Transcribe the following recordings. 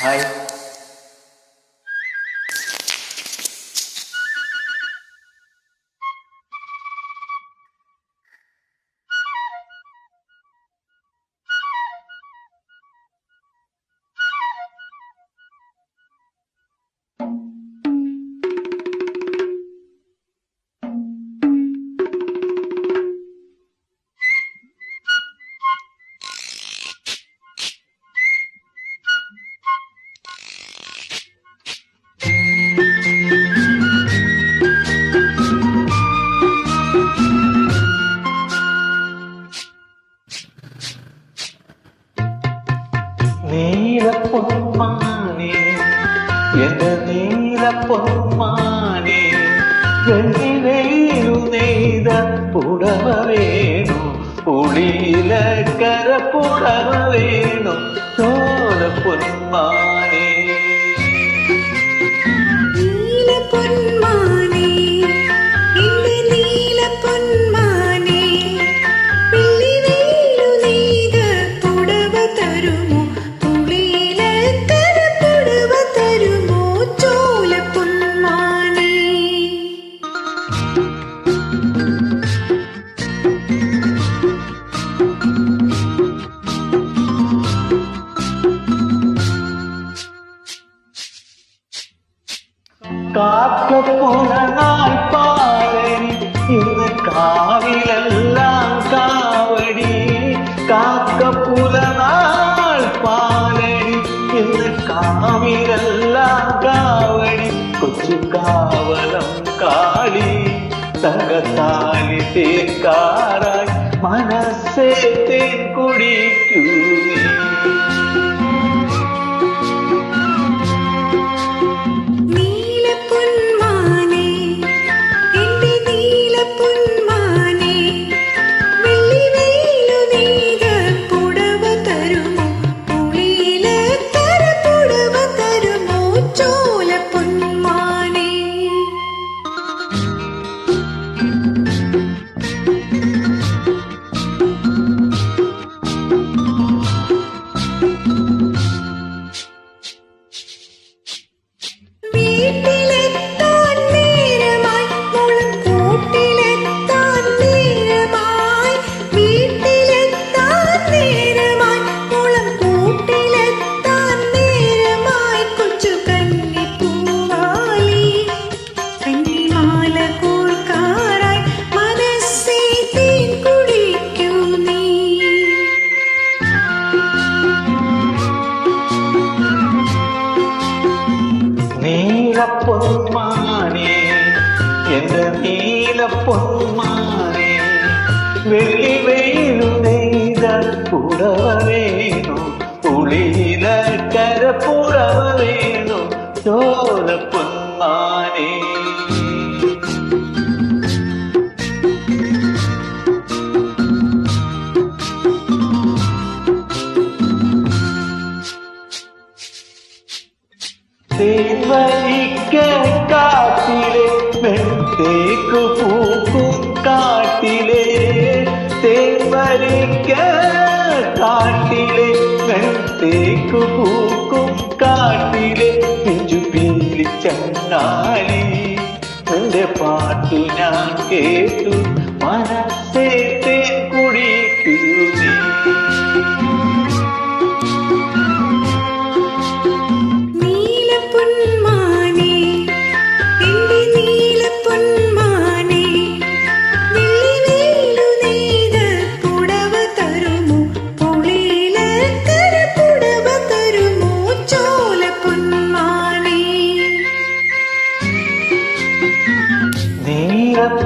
Hi. നീലപ്പൊന്മാനേ, എന്റെ നീലപ്പൊന്മാനേ, വെണ്ണിലയിലു നെയ്ത പുടവ വേണു, പുളിയിലക്കര പുടവ വേണു, ചോലപ്പൊന്മാനേ. കാക്കപ്പുറനാൾ പാലടി ഇന്ന് കാവിലെല്ലാം കാവടി, കാക്കപ്പുറനാൾ പാലടി ഇന്ന് കാവിലെല്ലാം കാവടി, കൊച്ചു കാവലം കാളി തങ്കത്താലി തേക്കാറായി മനസ്സേ തേൻ കുടിക്കൂ. നീലപ്പൊന്മാനേ, എന്റെ നീലപ്പൊന്മാനേ, വെള്ളി വെയിലു നെയ്ത പുടവ വേണു, പുളിയിലക്കര പുടവ വേണു, ചോലപ്പൊന്മാനേ. തേൻവരിക്ക കാട്ടിലെ വെൺതേക്കു പൂക്കും കാട്ടിലെ, തേൻവരിക്ക കാട്ടിലെ വെൺതേക്കു പൂക്കും കാട്ടിലെ, പിഞ്ചു പീലി ചങ്ങാലി എന്റെ പാട്ടു ഞാൻ കേട്ടു, മനസ്സേ തേൻ കുടിക്കൂ നീ.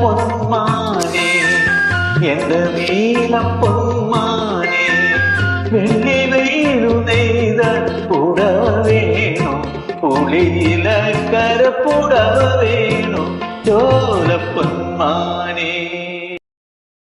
നീലപ്പൊന്മാനേ, എന്റെ നീലപ്പൊന്മാനേ, വെള്ളി വെയിലു നെയ്ത പുടവ വേണു, പുളിയിലക്കര പുടവ വേണു, ചോല